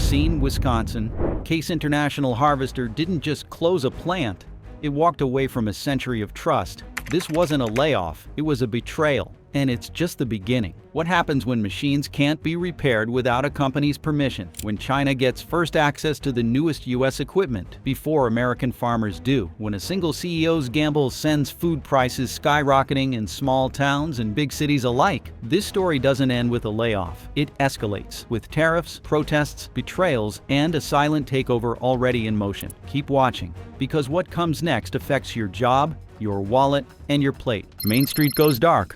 Racine, Wisconsin, Case International Harvester didn't just close a plant, it walked away from a century of trust. This wasn't a layoff, it was a betrayal. And it's just the beginning. What happens when machines can't be repaired without a company's permission? When China gets first access to the newest US equipment before American farmers do? When a single CEO's gamble sends food prices skyrocketing in small towns and big cities alike? This story doesn't end with a layoff. It escalates, with tariffs, protests, betrayals, and a silent takeover already in motion. Keep watching, because what comes next affects your job, your wallet, and your plate. Main Street goes dark.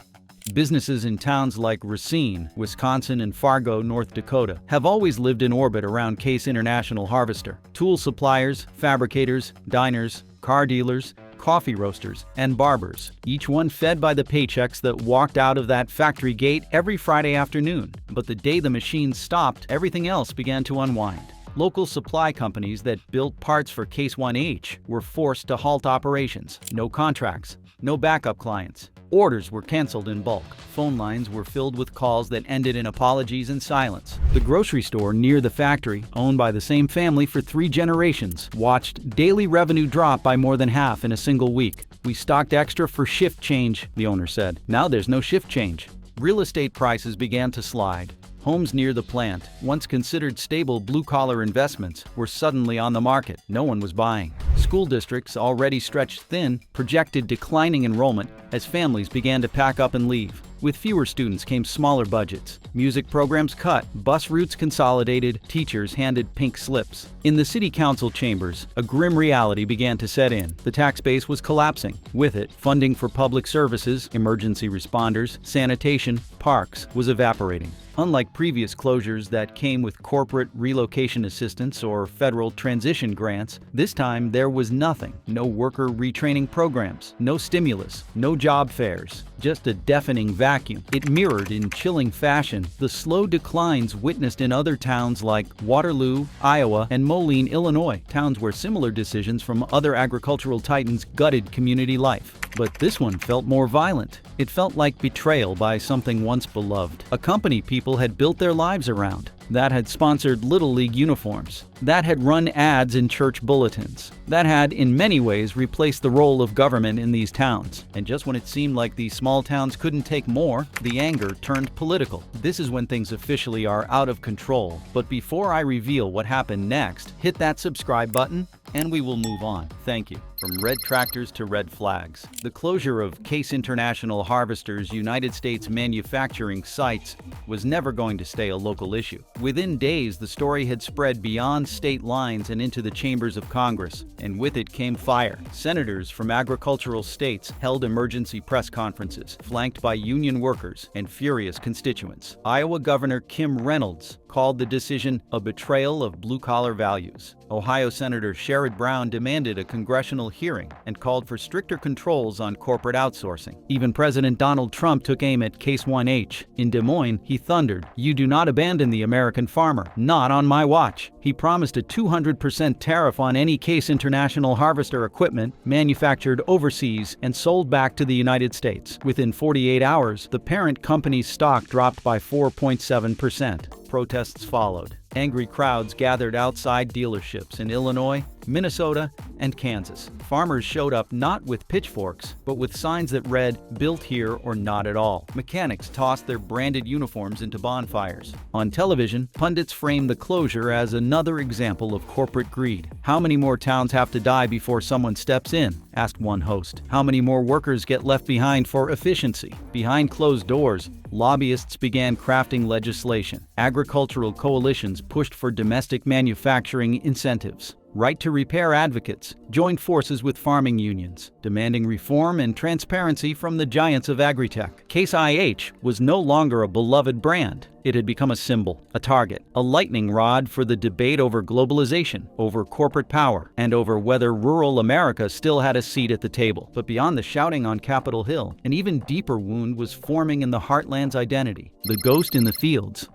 Businesses in towns like Racine, Wisconsin, and Fargo, North Dakota, have always lived in orbit around Case International Harvester. Tool suppliers, fabricators, diners, car dealers, coffee roasters, and barbers, each one fed by the paychecks that walked out of that factory gate every Friday afternoon. But the day the machines stopped, everything else began to unwind. Local supply companies that built parts for Case 1H were forced to halt operations. No contracts, no backup clients. Orders were canceled in bulk. Phone lines were filled with calls that ended in apologies and silence. The grocery store near the factory, owned by the same family for 3 generations, watched daily revenue drop by more than half in a single week. "We stocked extra for shift change," the owner said. Now there's no shift change. Real estate prices began to slide. Homes near the plant, once considered stable blue-collar investments, were suddenly on the market. No one was buying. School districts, already stretched thin, projected declining enrollment as families began to pack up and leave. With fewer students came smaller budgets. Music programs cut, bus routes consolidated, teachers handed pink slips. In the city council chambers, a grim reality began to set in. The tax base was collapsing. With it, funding for public services, emergency responders, sanitation, parks was evaporating. Unlike previous closures that came with corporate relocation assistance or federal transition grants, this time there was nothing. No worker retraining programs, no stimulus, no job fairs, just a deafening vacuum. It mirrored in chilling fashion the slow declines witnessed in other towns like Waterloo, Iowa, and Moline, Illinois, towns where similar decisions from other agricultural titans gutted community life. But this one felt more violent. It felt like betrayal by something once beloved. A company people had built their lives around, that had sponsored Little League uniforms, that had run ads in church bulletins, that had in many ways replaced the role of government in these towns. And just when it seemed like these small towns couldn't take more, the anger turned political. This is when things officially are out of control. But before I reveal what happened next, hit that subscribe button and we will move on. Thank you. From red tractors to red flags. The closure of Case International Harvester's United States manufacturing sites was never going to stay a local issue. Within days, the story had spread beyond state lines and into the chambers of Congress, and with it came fire. Senators from agricultural states held emergency press conferences, flanked by union workers and furious constituents. Iowa Governor Kim Reynolds called the decision a betrayal of blue-collar values. Ohio Senator Sherrod Brown demanded a congressional hearing and called for stricter controls on corporate outsourcing. Even President Donald Trump took aim at Case 1H. In Des Moines, he thundered, "You do not abandon the American farmer. Not on my watch." He promised a 200% tariff on any Case International Harvester equipment manufactured overseas and sold back to the United States. Within 48 hours, the parent company's stock dropped by 4.7%. Protests followed. Angry crowds gathered outside dealerships in Illinois, Minnesota, and Kansas. Farmers showed up not with pitchforks, but with signs that read, "Built here or not at all." Mechanics tossed their branded uniforms into bonfires. On television, pundits framed the closure as another example of corporate greed. "How many more towns have to die before someone steps in?" asked one host. "How many more workers get left behind for efficiency?" Behind closed doors, lobbyists began crafting legislation. Agricultural coalitions pushed for domestic manufacturing incentives. Right to repair advocates joined forces with farming unions, demanding reform and transparency from the giants of agritech. Case IH was no longer a beloved brand. It had become a symbol, a target, a lightning rod for the debate over globalization, over corporate power, and over whether rural America still had a seat at the table. But beyond the shouting on Capitol Hill, an even deeper wound was forming in the heartland's identity, the ghost in the fields.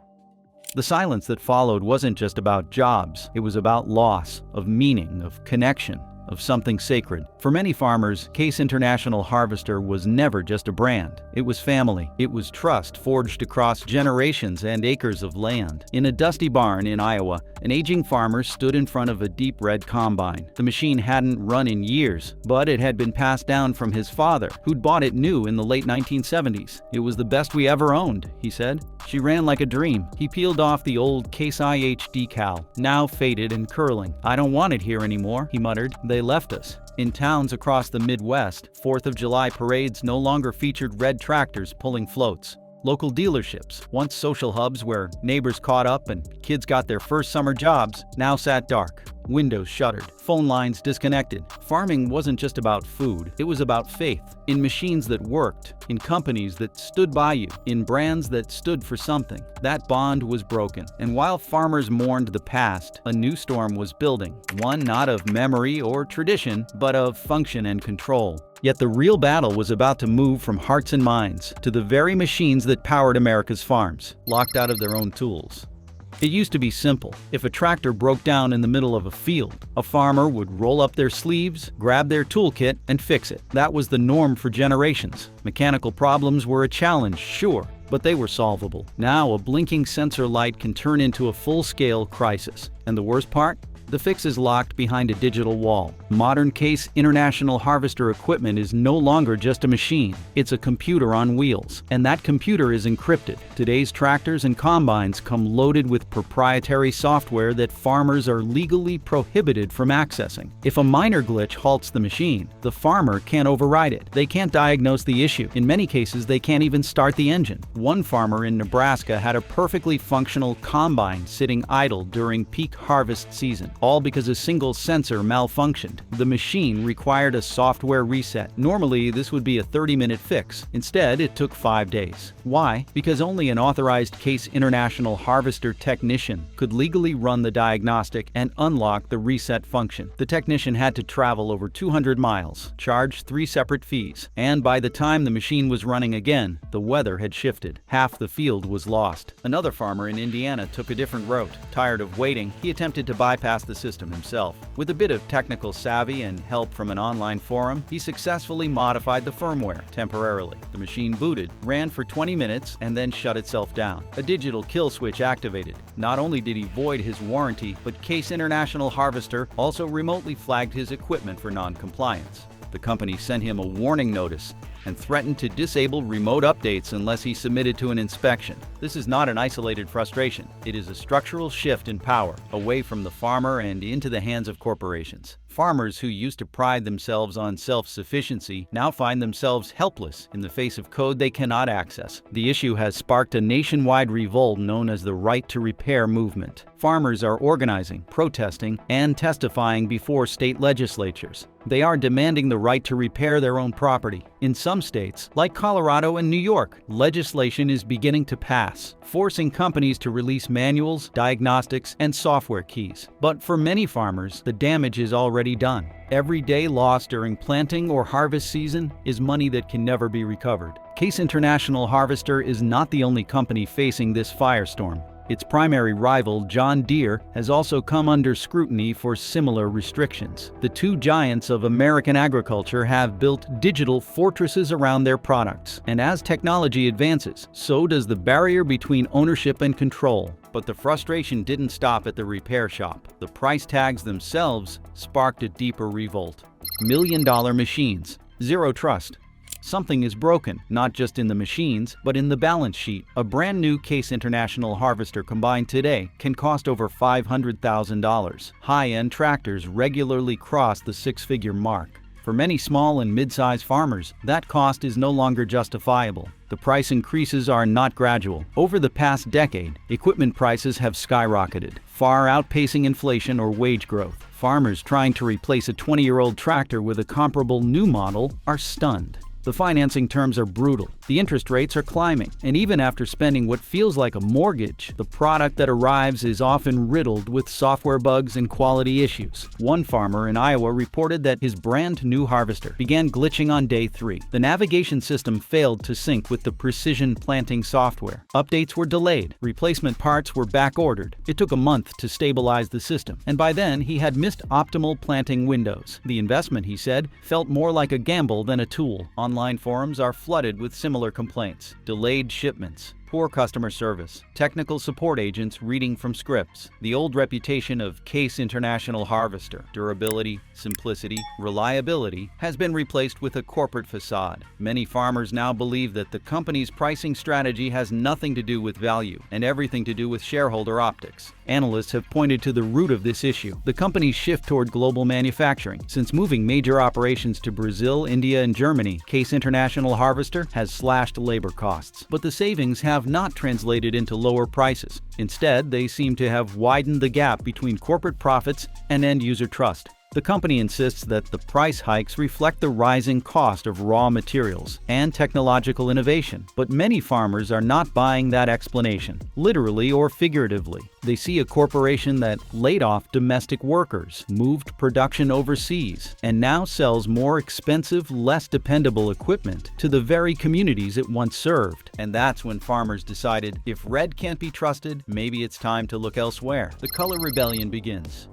The silence that followed wasn't just about jobs. It was about loss, of meaning, of connection. of something sacred. For many farmers, Case International Harvester was never just a brand. It was family. It was trust forged across generations and acres of land. In a dusty barn in Iowa, an aging farmer stood in front of a deep red combine. The machine hadn't run in years, but it had been passed down from his father, who'd bought it new in the late 1970s. "It was the best we ever owned," he said. "She ran like a dream." He peeled off the old Case IH decal, now faded and curling. "I don't want it here anymore," he muttered. "They left us." In towns across the Midwest, 4th of July parades no longer featured red tractors pulling floats. Local dealerships, once social hubs where neighbors caught up and kids got their first summer jobs, now sat dark. Windows shuttered, phone lines disconnected. Farming wasn't just about food, it was about faith. In machines that worked, in companies that stood by you, in brands that stood for something. That bond was broken, and while farmers mourned the past, a new storm was building. One not of memory or tradition, but of function and control. Yet the real battle was about to move from hearts and minds to the very machines that powered America's farms, locked out of their own tools. It used to be simple. If a tractor broke down in the middle of a field, a farmer would roll up their sleeves, grab their toolkit, and fix it. That was the norm for generations. Mechanical problems were a challenge, sure, but they were solvable. Now, a blinking sensor light can turn into a full-scale crisis. And the worst part? The fix is locked behind a digital wall. Modern Case International Harvester equipment is no longer just a machine. It's a computer on wheels, and that computer is encrypted. Today's tractors and combines come loaded with proprietary software that farmers are legally prohibited from accessing. If a minor glitch halts the machine, the farmer can't override it. They can't diagnose the issue. In many cases, they can't even start the engine. One farmer in Nebraska had a perfectly functional combine sitting idle during peak harvest season, all because a single sensor malfunctioned. The machine required a software reset. Normally, this would be a 30-minute fix. Instead, it took 5 days. Why? Because only an authorized Case International Harvester technician could legally run the diagnostic and unlock the reset function. The technician had to travel over 200 miles, charge 3 separate fees, and by the time the machine was running again, the weather had shifted. Half the field was lost. Another farmer in Indiana took a different route. Tired of waiting, he attempted to bypass the system himself. With a bit of technical savvy and help from an online forum, he successfully modified the firmware temporarily. The machine booted, ran for 20 minutes, and then shut itself down. A digital kill switch activated. Not only did he void his warranty, but Case International Harvester also remotely flagged his equipment for non-compliance. The company sent him a warning notice and threatened to disable remote updates unless he submitted to an inspection. This is not an isolated frustration. It is a structural shift in power, away from the farmer and into the hands of corporations. Farmers who used to pride themselves on self-sufficiency now find themselves helpless in the face of code they cannot access. The issue has sparked a nationwide revolt known as the Right to Repair movement. Farmers are organizing, protesting, and testifying before state legislatures. They are demanding the right to repair their own property. In some states, like Colorado and New York, legislation is beginning to pass, forcing companies to release manuals, diagnostics, and software keys. But for many farmers, the damage is already done. Every day lost during planting or harvest season is money that can never be recovered. Case International Harvester is not the only company facing this firestorm. Its primary rival, John Deere, has also come under scrutiny for similar restrictions. The two giants of American agriculture have built digital fortresses around their products, and as technology advances, so does the barrier between ownership and control. But the frustration didn't stop at the repair shop. The price tags themselves sparked a deeper revolt. $1 million machines, zero trust. Something is broken, not just in the machines, but in the balance sheet. A brand new Case International Harvester combine today can cost over $500,000. High-end tractors regularly cross the six-figure mark. For many small and mid-sized farmers, that cost is no longer justifiable. The price increases are not gradual. Over the past decade, equipment prices have skyrocketed, far outpacing inflation or wage growth. Farmers trying to replace a 20-year-old tractor with a comparable new model are stunned. The financing terms are brutal, the interest rates are climbing, and even after spending what feels like a mortgage, the product that arrives is often riddled with software bugs and quality issues. One farmer in Iowa reported that his brand new harvester began glitching on day 3. The navigation system failed to sync with the precision planting software. Updates were delayed, replacement parts were back-ordered. It took a month to stabilize the system, and by then he had missed optimal planting windows. The investment, he said, felt more like a gamble than a tool. Online forums are flooded with similar complaints: delayed shipments, poor customer service, technical support agents reading from scripts. The old reputation of Case International Harvester, durability, simplicity, reliability, has been replaced with a corporate facade. Many farmers now believe that the company's pricing strategy has nothing to do with value and everything to do with shareholder optics. Analysts have pointed to the root of this issue: the company's shift toward global manufacturing. Since moving major operations to Brazil, India, and Germany, Case International Harvester has slashed labor costs. But the savings have not translated into lower prices. Instead, they seem to have widened the gap between corporate profits and end-user trust. The company insists that the price hikes reflect the rising cost of raw materials and technological innovation, but many farmers are not buying that explanation, literally or figuratively. They see a corporation that laid off domestic workers, moved production overseas, and now sells more expensive, less dependable equipment to the very communities it once served. And that's when farmers decided, if red can't be trusted, maybe it's time to look elsewhere. The color rebellion begins.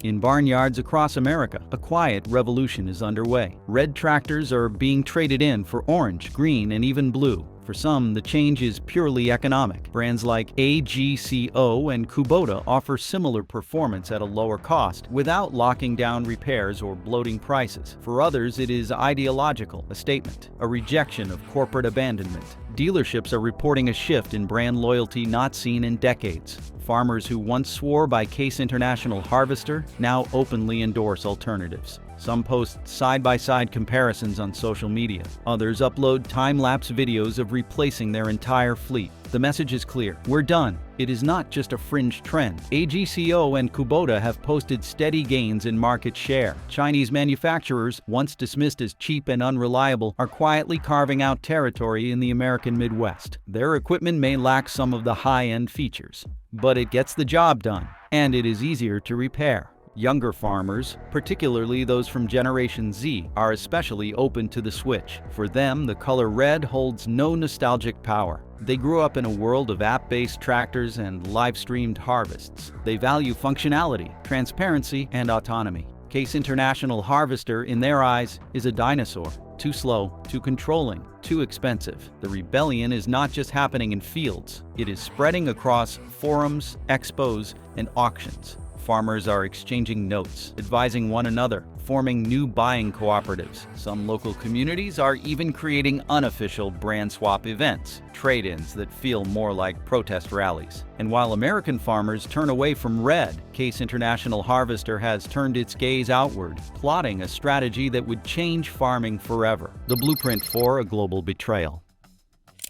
In barnyards across America, a quiet revolution is underway. Red tractors are being traded in for orange, green, and even blue. For some, the change is purely economic. Brands like AGCO and Kubota offer similar performance at a lower cost without locking down repairs or bloating prices. For others, it is ideological, a statement, a rejection of corporate abandonment. Dealerships are reporting a shift in brand loyalty not seen in decades. Farmers who once swore by Case International Harvester now openly endorse alternatives. Some post side-by-side comparisons on social media. Others upload time-lapse videos of replacing their entire fleet. The message is clear: we're done. It is not just a fringe trend. AGCO and Kubota have posted steady gains in market share. Chinese manufacturers, once dismissed as cheap and unreliable, are quietly carving out territory in the American Midwest. Their equipment may lack some of the high-end features, but it gets the job done, and it is easier to repair. Younger farmers, particularly those from Generation Z, are especially open to the switch. For them, the color red holds no nostalgic power. They grew up in a world of app-based tractors and live-streamed harvests. They value functionality, transparency, and autonomy. Case International Harvester, in their eyes, is a dinosaur. Too slow, too controlling, too expensive. The rebellion is not just happening in fields. It is spreading across forums, expos, and auctions. Farmers are exchanging notes, advising one another, forming new buying cooperatives. Some local communities are even creating unofficial brand swap events, trade-ins that feel more like protest rallies. And while American farmers turn away from red, Case International Harvester has turned its gaze outward, plotting a strategy that would change farming forever. The blueprint for a global betrayal.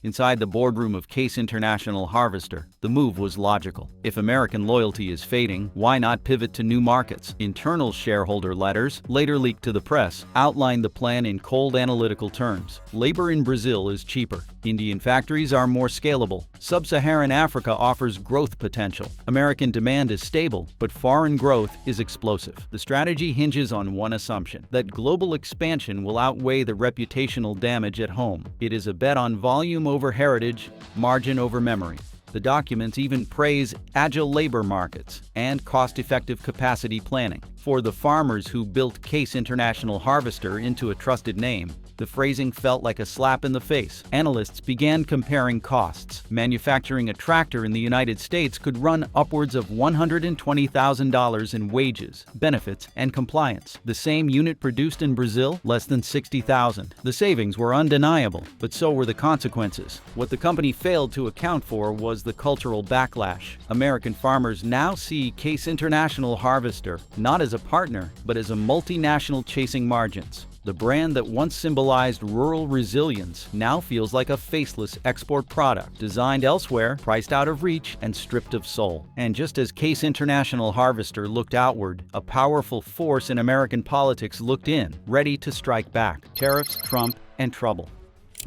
Inside the boardroom of Case International Harvester, the move was logical. If American loyalty is fading, why not pivot to new markets? Internal shareholder letters, later leaked to the press, outlined the plan in cold analytical terms. Labor in Brazil is cheaper. Indian factories are more scalable. Sub-Saharan Africa offers growth potential. American demand is stable, but foreign growth is explosive. The strategy hinges on one assumption: that global expansion will outweigh the reputational damage at home. It is a bet on volume over heritage, margin over memory. The documents even praise agile labor markets and cost-effective capacity planning. For the farmers who built Case International Harvester into a trusted name, the phrasing felt like a slap in the face. Analysts began comparing costs. Manufacturing a tractor in the United States could run upwards of $120,000 in wages, benefits, and compliance. The same unit produced in Brazil, less than $60,000. The savings were undeniable, but so were the consequences. What the company failed to account for was the cultural backlash. American farmers now see Case International Harvester not as a partner, but as a multinational chasing margins. The brand that once symbolized rural resilience now feels like a faceless export product, designed elsewhere, priced out of reach, and stripped of soul. And just as Case International Harvester looked outward, a powerful force in American politics looked in, ready to strike back. Tariffs, Trump, and trouble.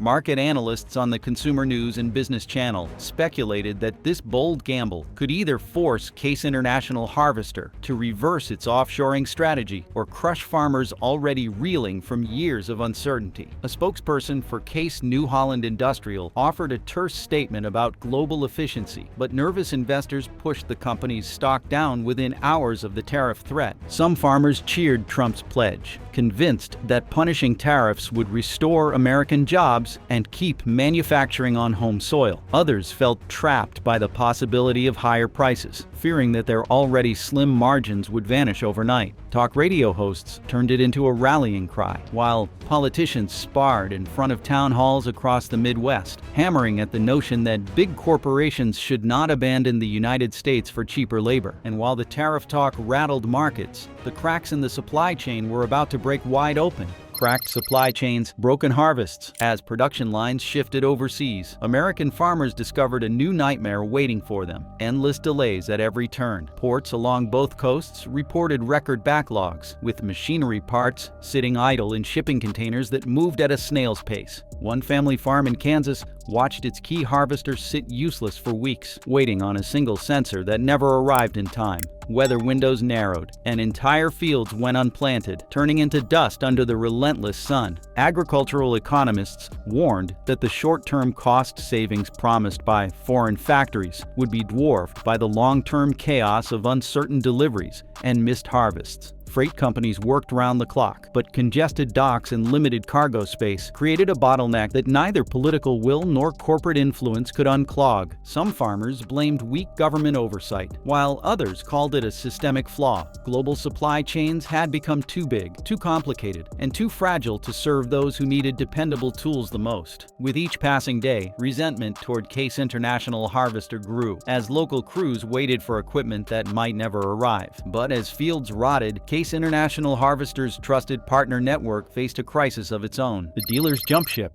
Market analysts on the Consumer News and Business Channel speculated that this bold gamble could either force Case International Harvester to reverse its offshoring strategy or crush farmers already reeling from years of uncertainty. A spokesperson for Case New Holland Industrial offered a terse statement about global efficiency, but nervous investors pushed the company's stock down within hours of the tariff threat. Some farmers cheered Trump's pledge, convinced that punishing tariffs would restore American jobs and keep manufacturing on home soil. Others felt trapped by the possibility of higher prices, fearing that their already slim margins would vanish overnight. Talk radio hosts turned it into a rallying cry, while politicians sparred in front of town halls across the Midwest, hammering at the notion that big corporations should not abandon the United States for cheaper labor. And while the tariff talk rattled markets, the cracks in the supply chain were about to break wide open. Cracked supply chains, broken harvests. As production lines shifted overseas, American farmers discovered a new nightmare waiting for them. Endless delays at every turn. Ports along both coasts reported record backlogs, with machinery parts sitting idle in shipping containers that moved at a snail's pace. One family farm in Kansas watched its key harvester sit useless for weeks, waiting on a single sensor that never arrived in time. Weather windows narrowed, and entire fields went unplanted, turning into dust under the relentless sun. Agricultural economists warned that the short-term cost savings promised by foreign factories would be dwarfed by the long-term chaos of uncertain deliveries and missed harvests. Freight companies worked round the clock, but congested docks and limited cargo space created a bottleneck that neither political will nor corporate influence could unclog. Some farmers blamed weak government oversight, while others called it a systemic flaw. Global supply chains had become too big, too complicated, and too fragile to serve those who needed dependable tools the most. With each passing day, resentment toward Case International Harvester grew, as local crews waited for equipment that might never arrive. But as fields rotted, Case International Harvester's trusted partner network faced a crisis of its own. The dealers jumped ship.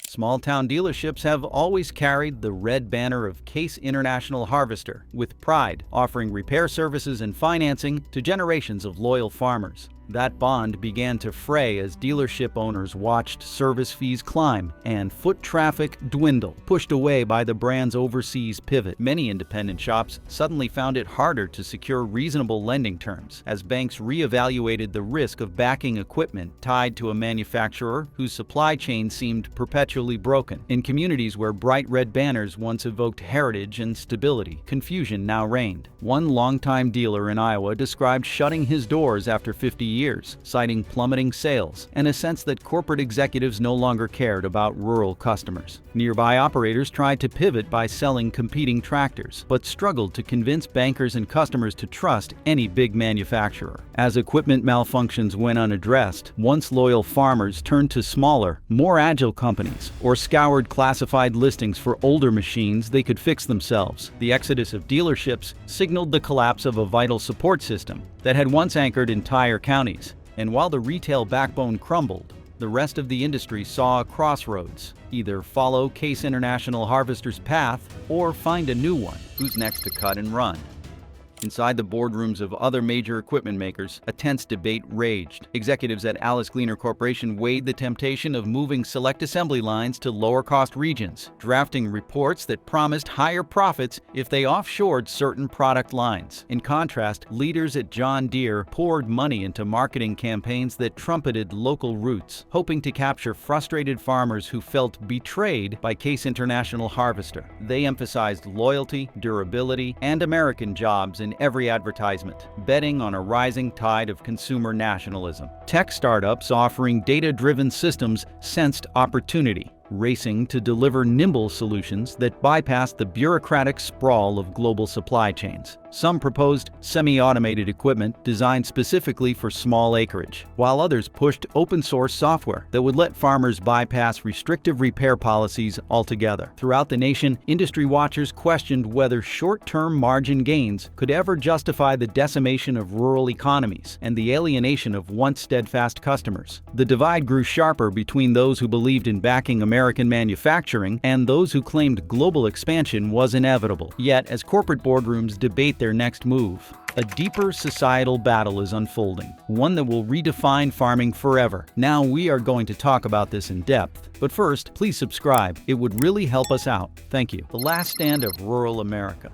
Small-town dealerships have always carried the red banner of Case International Harvester with pride, offering repair services and financing to generations of loyal farmers. That bond began to fray as dealership owners watched service fees climb and foot traffic dwindle, pushed away by the brand's overseas pivot. Many independent shops suddenly found it harder to secure reasonable lending terms as banks reevaluated the risk of backing equipment tied to a manufacturer whose supply chain seemed perpetually broken. In communities where bright red banners once evoked heritage and stability, confusion now reigned. One longtime dealer in Iowa described shutting his doors after 50 years, citing plummeting sales and a sense that corporate executives no longer cared about rural customers. Nearby operators tried to pivot by selling competing tractors, but struggled to convince bankers and customers to trust any big manufacturer. As equipment malfunctions went unaddressed, once loyal farmers turned to smaller, more agile companies or scoured classified listings for older machines they could fix themselves. The exodus of dealerships signaled the collapse of a vital support system that had once anchored entire counties. And while the retail backbone crumbled, the rest of the industry saw a crossroads. Either follow Case International Harvester's path or find a new one. Who's next to cut and run? Inside the boardrooms of other major equipment makers, a tense debate raged. Executives at Alice Gleaner Corporation weighed the temptation of moving select assembly lines to lower-cost regions, drafting reports that promised higher profits if they offshored certain product lines. In contrast, leaders at John Deere poured money into marketing campaigns that trumpeted local roots, hoping to capture frustrated farmers who felt betrayed by Case International Harvester. They emphasized loyalty, durability, and American jobs in every advertisement, betting on a rising tide of consumer nationalism. Tech startups offering data-driven systems sensed opportunity, racing to deliver nimble solutions that bypassed the bureaucratic sprawl of global supply chains. Some proposed semi-automated equipment designed specifically for small acreage, while others pushed open-source software that would let farmers bypass restrictive repair policies altogether. Throughout the nation, industry watchers questioned whether short-term margin gains could ever justify the decimation of rural economies and the alienation of once steadfast customers. The divide grew sharper between those who believed in backing American manufacturing and those who claimed global expansion was inevitable. Yet, as corporate boardrooms debate their next move, A deeper societal battle is unfolding, one that will redefine farming forever. Now we are going to talk about this in depth. But first, please subscribe. It would really help us out. Thank you. The last stand of rural America.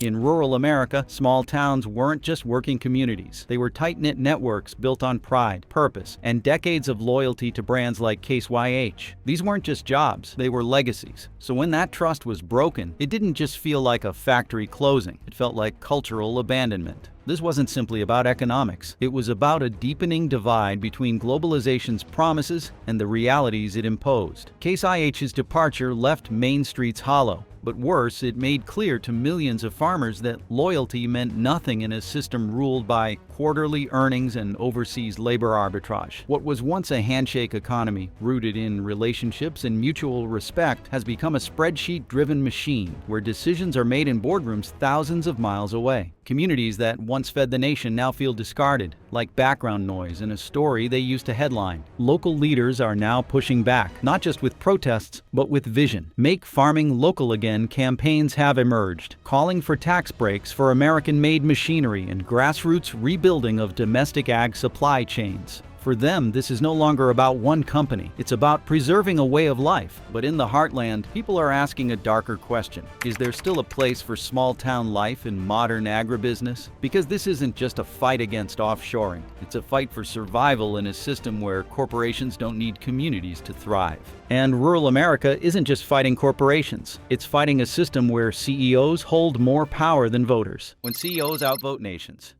In rural America, small towns weren't just working communities. They were tight-knit networks built on pride, purpose, and decades of loyalty to brands like Case IH. These weren't just jobs, they were legacies. So when that trust was broken, it didn't just feel like a factory closing. It felt like cultural abandonment. This wasn't simply about economics. It was about a deepening divide between globalization's promises and the realities it imposed. Case IH's departure left main streets hollow. But worse, it made clear to millions of farmers that loyalty meant nothing in a system ruled by quarterly earnings and overseas labor arbitrage. What was once a handshake economy, rooted in relationships and mutual respect, has become a spreadsheet-driven machine where decisions are made in boardrooms thousands of miles away. Communities that once fed the nation now feel discarded, like background noise in a story they used to headline. Local leaders are now pushing back, not just with protests, but with vision. Make farming local again campaigns have emerged, calling for tax breaks for American-made machinery and grassroots rebuilding of domestic ag supply chains. For them, this is no longer about one company. It's about preserving a way of life. But in the heartland, people are asking a darker question. Is there still a place for small-town life in modern agribusiness? Because this isn't just a fight against offshoring. It's a fight for survival in a system where corporations don't need communities to thrive. And rural America isn't just fighting corporations. It's fighting a system where CEOs hold more power than voters. When CEOs outvote nations.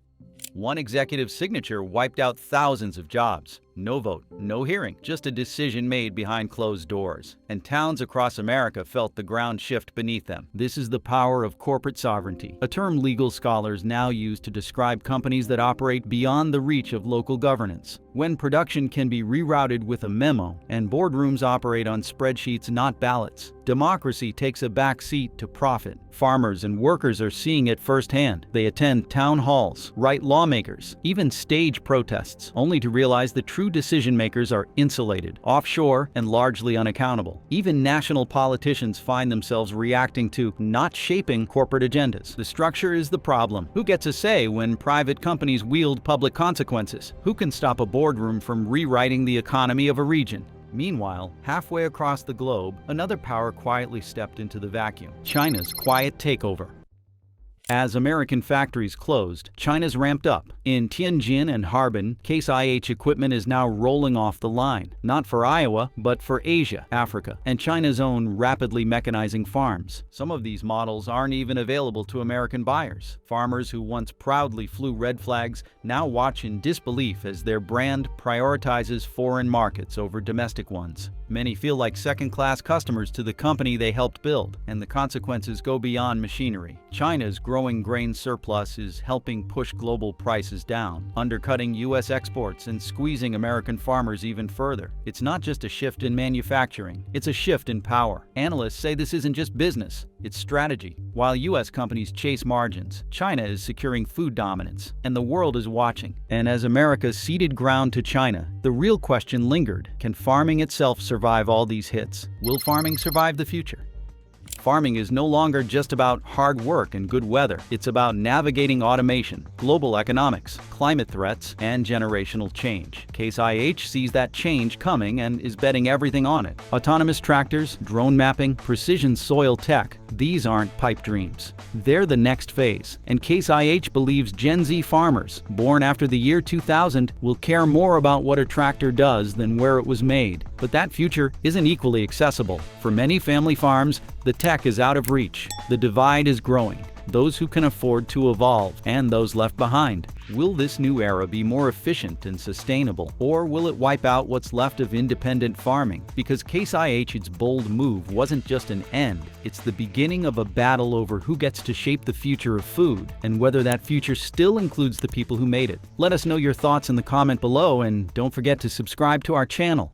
One executive signature wiped out thousands of jobs. No vote, no hearing, just a decision made behind closed doors. And towns across America felt the ground shift beneath them. This is the power of corporate sovereignty, a term legal scholars now use to describe companies that operate beyond the reach of local governance. When production can be rerouted with a memo, and boardrooms operate on spreadsheets, not ballots, democracy takes a back seat to profit. Farmers and workers are seeing it firsthand. They attend town halls, write lawmakers, even stage protests, only to realize the true decision-makers are insulated, offshore, and largely unaccountable. Even national politicians find themselves reacting to, not shaping, corporate agendas. The structure is the problem. Who gets a say when private companies wield public consequences? Who can stop a boardroom from rewriting the economy of a region? Meanwhile, halfway across the globe, another power quietly stepped into the vacuum: China's quiet takeover. As American factories closed, China's ramped up. In Tianjin and Harbin, Case IH equipment is now rolling off the line, not for Iowa, but for Asia, Africa, and China's own rapidly mechanizing farms. Some of these models aren't even available to American buyers. Farmers who once proudly flew red flags now watch in disbelief as their brand prioritizes foreign markets over domestic ones. Many feel like second-class customers to the company they helped build, and the consequences go beyond machinery. China's growing grain surplus is helping push global prices down, undercutting U.S. exports and squeezing American farmers even further. It's not just a shift in manufacturing, it's a shift in power. Analysts say this isn't just business, it's strategy. While U.S. companies chase margins, China is securing food dominance, and the world is watching. And as America ceded ground to China, the real question lingered: can farming itself survive all these hits? Will farming survive the future? Farming is no longer just about hard work and good weather. It's about navigating automation, global economics, climate threats, and generational change. Case IH sees that change coming and is betting everything on it. Autonomous tractors, drone mapping, precision soil tech, these aren't pipe dreams. They're the next phase. And Case IH believes Gen Z farmers, born after the year 2000, will care more about what a tractor does than where it was made. But that future isn't equally accessible. For many family farms, the tech is out of reach. The divide is growing. Those who can afford to evolve, and those left behind. Will this new era be more efficient and sustainable, or will it wipe out what's left of independent farming? Because Case IH's bold move wasn't just an end, it's the beginning of a battle over who gets to shape the future of food, and whether that future still includes the people who made it. Let us know your thoughts in the comment below, and don't forget to subscribe to our channel.